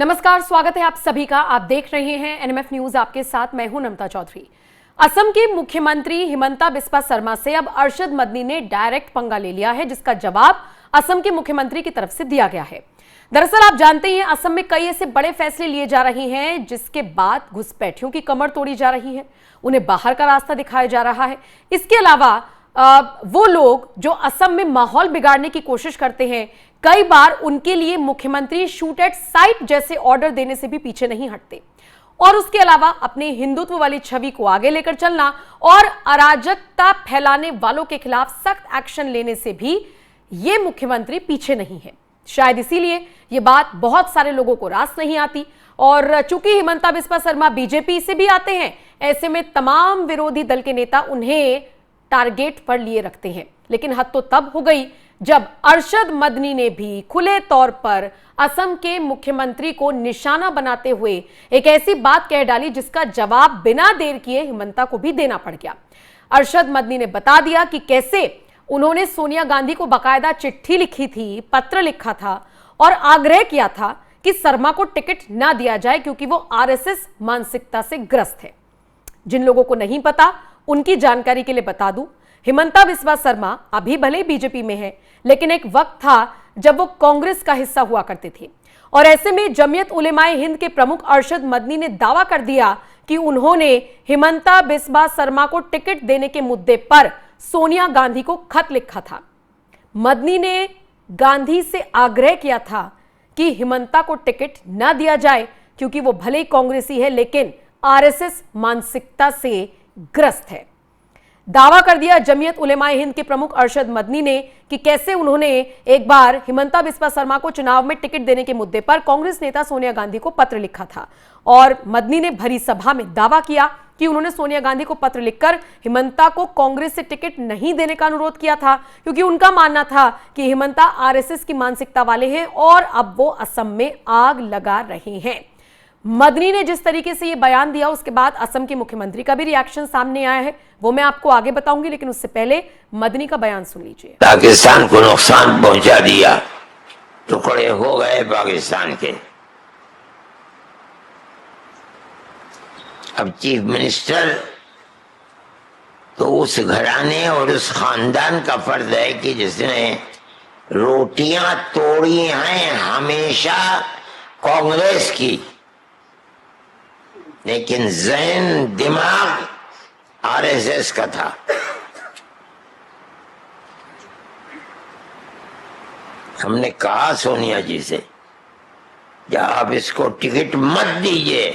नमस्कार, स्वागत है आप सभी का। आप देख रहे हैं एनएमएफ न्यूज, आपके साथ मैं हूं नमता चौधरी। असम के मुख्यमंत्री हिमंता बिस्वा शर्मा से अब अरशद मदनी ने डायरेक्ट पंगा ले लिया है, जिसका जवाब असम के मुख्यमंत्री की तरफ से दिया गया है। दरअसल आप जानते हैं, असम में कई ऐसे बड़े फैसले लिए जा रहे हैं जिसके बाद घुसपैठियों की कमर तोड़ी जा रही है, उन्हें बाहर का रास्ता दिखाया जा रहा है। इसके अलावा वो लोग जो असम में माहौल बिगाड़ने की कोशिश करते हैं, कई बार उनके लिए मुख्यमंत्री शूट एट साइट जैसे ऑर्डर देने से भी पीछे नहीं हटते। और उसके अलावा अपने हिंदुत्व वाली छवि को आगे लेकर चलना और अराजकता फैलाने वालों के खिलाफ सख्त एक्शन लेने से भी ये मुख्यमंत्री पीछे नहीं है। शायद इसीलिए ये बात बहुत सारे लोगों को रास नहीं आती। और चूंकि हिमंता बिस्वा शर्मा बीजेपी से भी आते हैं, ऐसे में तमाम विरोधी दल के नेता उन्हें टारगेट पर लिए रखते हैं। लेकिन हद तो तब हो गई जब अरशद मदनी ने भी खुले तौर पर असम के मुख्यमंत्री को निशाना बनाते हुए एक ऐसी बात कह डाली जिसका जवाब बिना देर किए हिमंता को भी देना पड़ गया। अरशद मदनी ने बता दिया कि कैसे उन्होंने सोनिया गांधी को बाकायदा चिट्ठी लिखी थी, पत्र लिखा था और आग्रह किया था कि शर्मा को टिकट ना दिया जाए क्योंकि वो आरएसएस मानसिकता से ग्रस्त है। जिन लोगों को नहीं पता उनकी जानकारी के लिए बता दूं, हिमंता बिस्वा शर्मा अभी भले बीजेपी में है, लेकिन एक वक्त था जब वो कांग्रेस का हिस्सा हुआ करते थे। और ऐसे में जमीयत उलेमाए हिंद के प्रमुख अरशद मदनी ने दावा कर दिया कि उन्होंने हिमंता बिस्वा शर्मा को टिकट देने के मुद्दे पर सोनिया गांधी को खत लिखा था। मदनी ने गांधी से आग्रह किया था कि हिमंता को टिकट न दिया जाए क्योंकि वो भले ही कांग्रेसी है, लेकिन आरएसएस मानसिकता से ग्रस्त है। दावा कर दिया जमीयत उलेमाए हिंद के प्रमुख अरशद मदनी ने कि कैसे उन्होंने एक बार हिमंता बिस्वा शर्मा को चुनाव में टिकट देने के मुद्दे पर कांग्रेस नेता सोनिया गांधी को पत्र लिखा था। और मदनी ने भरी सभा में दावा किया कि उन्होंने सोनिया गांधी को पत्र लिखकर हिमंता को कांग्रेस से टिकट नहीं देने का अनुरोध किया था, क्योंकि उनका मानना था कि हिमंता आरएसएस की मानसिकता वाले हैं और अब वो असम में आग लगा रहे हैं। मदनी ने जिस तरीके से ये बयान दिया, उसके बाद असम के मुख्यमंत्री का भी रिएक्शन सामने आया है, वो मैं आपको आगे बताऊंगी, लेकिन उससे पहले मदनी का बयान सुन लीजिए। पाकिस्तान को नुकसान पहुंचा दिया, टुकड़े हो गए पाकिस्तान के। अब चीफ मिनिस्टर तो उस घराने और उस खानदान का फर्ज है कि जिसने रोटियां तोड़ी हैं हमेशा कांग्रेस की, लेकिन ज़हन दिमाग आरएसएस का था। हमने कहा सोनिया जी से कि आप इसको टिकट मत दीजिए।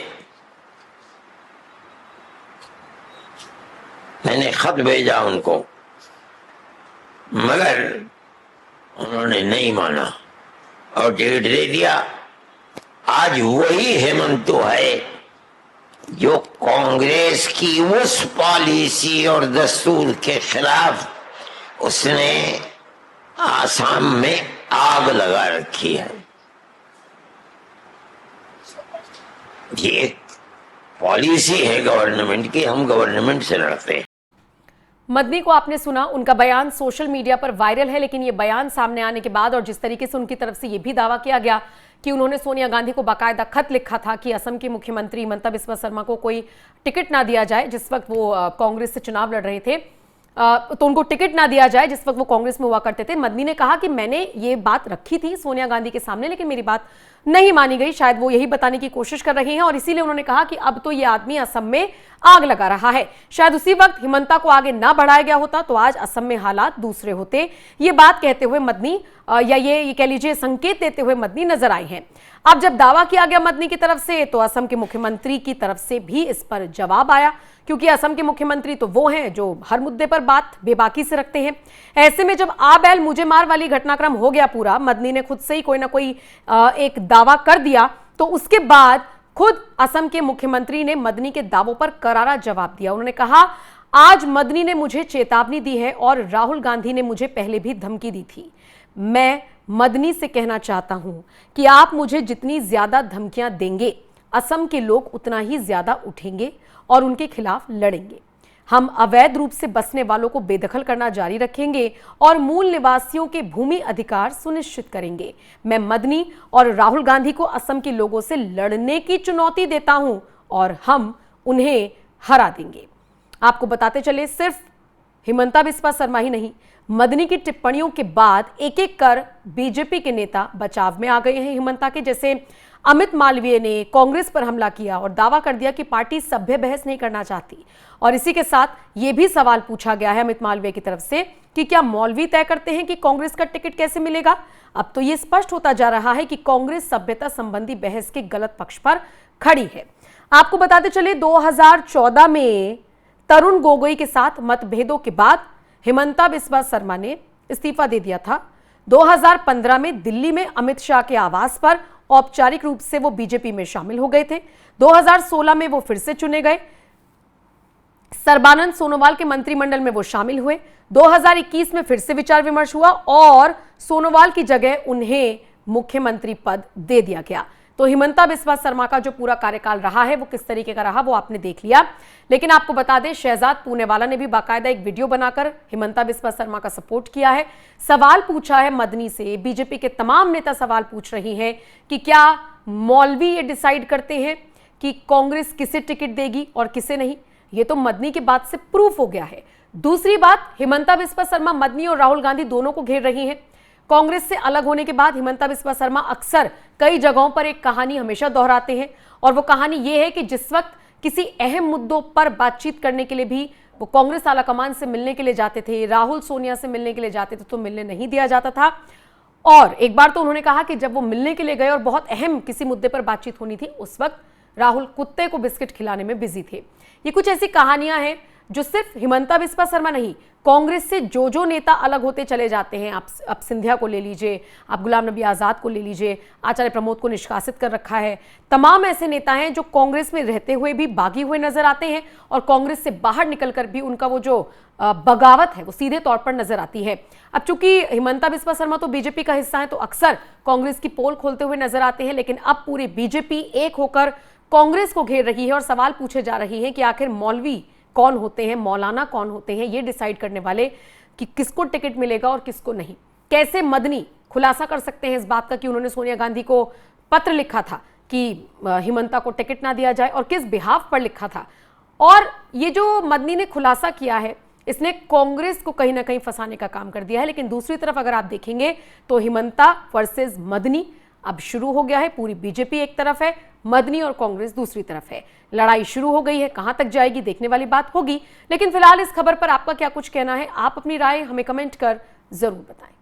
मैंने खत भेजा उनको, मगर उन्होंने नहीं माना और टिकट दे दिया। आज वही हेमंतो है जो कांग्रेस की उस पॉलिसी और दस्तूर के खिलाफ उसने आसाम में आग लगा रखी है। ये एक पॉलिसी है गवर्नमेंट की, हम गवर्नमेंट से लड़ते हैं। मदनी को आपने सुना, उनका बयान सोशल मीडिया पर वायरल है, लेकिन यह बयान सामने आने के बाद और जिस तरीके से उनकी तरफ से यह भी दावा किया गया कि उन्होंने सोनिया गांधी को बाकायदा खत लिखा था कि असम के मुख्यमंत्री हिमंता बिस्वा शर्मा को कोई टिकट ना दिया जाए, जिस वक्त वो कांग्रेस से चुनाव लड़ रहे थे, तो उनको टिकट ना दिया जाए जिस वक्त वो कांग्रेस में हुआ करते थे। मदनी ने कहा कि मैंने ये बात रखी थी सोनिया गांधी के सामने, लेकिन मेरी बात नहीं मानी गई। शायद वो यही बताने की कोशिश कर रहे हैं और इसीलिए उन्होंने कहा कि अब तो ये आदमी असम में आग लगा रहा है। शायद उसी वक्त हिमंता को आगे ना बढ़ाया गया होता तो आज असम में हालात दूसरे होते। ये बात कहते हुए मदनी या ये कह लीजिए संकेत देते हुए मदनी नजर आए हैं। अब जब दावा किया गया मदनी की तरफ से, तो असम के मुख्यमंत्री की तरफ से भी इस पर जवाब आया, क्योंकि असम के मुख्यमंत्री तो वो हैं जो हर मुद्दे पर बात बेबाकी से रखते हैं। ऐसे में जब आ बैल मुझे मार वाली घटनाक्रम हो गया पूरा, मदनी ने खुद से ही कोई ना कोई एक दावा कर दिया, तो उसके बाद खुद असम के मुख्यमंत्री ने मदनी के दावों पर करारा जवाब दिया। उन्होंने कहा, आज मदनी ने मुझे चेतावनी दी है और राहुल गांधी ने मुझे पहले भी धमकी दी थी। मैं मदनी से कहना चाहता हूं कि आप मुझे जितनी ज्यादा धमकियां देंगे, असम के लोग उतना ही ज्यादा उठेंगे और उनके खिलाफ लड़ेंगे। हम अवैध रूप से बसने वालों को बेदखल करना जारी रखेंगे और मूल निवासियों के भूमि अधिकार सुनिश्चित करेंगे। मैं मदनी और राहुल गांधी को असम के लोगों से लड़ने की चुनौती देता हूं और हम उन्हें हरा देंगे। आपको बताते चले, सिर्फ हिमंता बिस्वा शर्मा ही नहीं, मदनी की टिप्पणियों के बाद एक एक कर बीजेपी के नेता बचाव में आ गए हैं हिमंता के। जैसे अमित मालवीय ने कांग्रेस पर हमला किया और दावा कर दिया कि पार्टी सभ्य बहस नहीं करना चाहती। और इसी के साथ यह भी सवाल पूछा गया है अमित मालवीय की तरफ से कि क्या मौलवी तय करते हैं कि कांग्रेस का टिकट कैसे मिलेगा। अब तो यह स्पष्ट होता जा रहा है कि कांग्रेस सभ्यता संबंधी बहस के गलत पक्ष पर खड़ी है। आपको बताते चले, 2014 में तरुण गोगोई के साथ मतभेदों के बाद हिमंता बिस्वा शर्मा ने इस्तीफा दे दिया था। 2015 में दिल्ली में अमित शाह के आवास पर औपचारिक रूप से वो बीजेपी में शामिल हो गए थे। 2016 में वो फिर से चुने गए। सर्बानंद सोनोवाल के मंत्रिमंडल में वो शामिल हुए। 2021 में फिर से विचार विमर्श हुआ और सोनोवाल की जगह उन्हें मुख्यमंत्री पद दे दिया गया। तो हिमंता बिस्वा शर्मा का जो पूरा कार्यकाल रहा है वो किस तरीके का रहा वो आपने देख लिया। लेकिन आपको बता दें, शहजाद पूनेवाला ने भी बाकायदा एक वीडियो बनाकर हिमंता बिस्वा शर्मा का सपोर्ट किया है। सवाल पूछा है मदनी से। बीजेपी के तमाम नेता सवाल पूछ रही हैं कि क्या मौलवी ये डिसाइड करते हैं कि कांग्रेस किसे टिकट देगी और किसे नहीं। ये तो मदनी की बात से प्रूफ हो गया है। दूसरी बात, हिमंता बिस्वा शर्मा मदनी और राहुल गांधी दोनों को घेर रही हैं। कांग्रेस से अलग होने के बाद हिमंता बिस्वा शर्मा अक्सर कई जगहों पर एक कहानी हमेशा दोहराते हैं और वो कहानी ये है कि जिस वक्त किसी अहम मुद्दों पर बातचीत करने के लिए भी वो कांग्रेस आलाकमान से मिलने के लिए जाते थे, राहुल सोनिया से मिलने के लिए जाते थे, तो मिलने नहीं दिया जाता था। और एक बार तो उन्होंने कहा कि जब वो मिलने के लिए गए और बहुत अहम किसी मुद्दे पर बातचीत होनी थी, उस वक्त राहुल कुत्ते को बिस्किट खिलाने में बिजी थे। ये कुछ ऐसी कहानियां हैं जो सिर्फ हिमंता बिस्वा शर्मा नहीं, कांग्रेस से जो नेता अलग होते चले जाते हैं, आप सिंधिया को ले लीजिए, आप गुलाम नबी आजाद को ले लीजिए, आचार्य प्रमोद को निष्कासित कर रखा है। तमाम ऐसे नेता हैं जो कांग्रेस में रहते हुए भी बागी हुए नजर आते हैं और कांग्रेस से बाहर निकलकर भी उनका वो जो बगावत है वो सीधे तौर पर नजर आती है। अब चूंकि हिमंता बिस्वा शर्मा तो बीजेपी का हिस्सा है, तो अक्सर कांग्रेस की पोल खोलते हुए नजर आते हैं। लेकिन अब पूरी बीजेपी एक होकर कांग्रेस को घेर रही है और सवाल पूछे जा रही हैं कि आखिर मौलवी कौन होते हैं, मौलाना कौन होते हैं, ये डिसाइड करने वाले कि किसको टिकट मिलेगा और किसको नहीं। कैसे मदनी खुलासा कर सकते हैं इस बात का कि उन्होंने सोनिया गांधी को पत्र लिखा था कि हिमंता को टिकट ना दिया जाए और किस बिहाफ पर लिखा था। और ये जो मदनी ने खुलासा किया है, इसने कांग्रेस को कहीं ना कहीं फंसाने का काम कर दिया है। लेकिन दूसरी तरफ अगर आप देखेंगे तो हिमंता वर्सेस मदनी अब शुरू हो गया है। पूरी बीजेपी एक तरफ है, मदनी और कांग्रेस दूसरी तरफ है। लड़ाई शुरू हो गई है, कहां तक जाएगी देखने वाली बात होगी। लेकिन फिलहाल इस खबर पर आपका क्या कुछ कहना है, आप अपनी राय हमें कमेंट कर जरूर बताएं।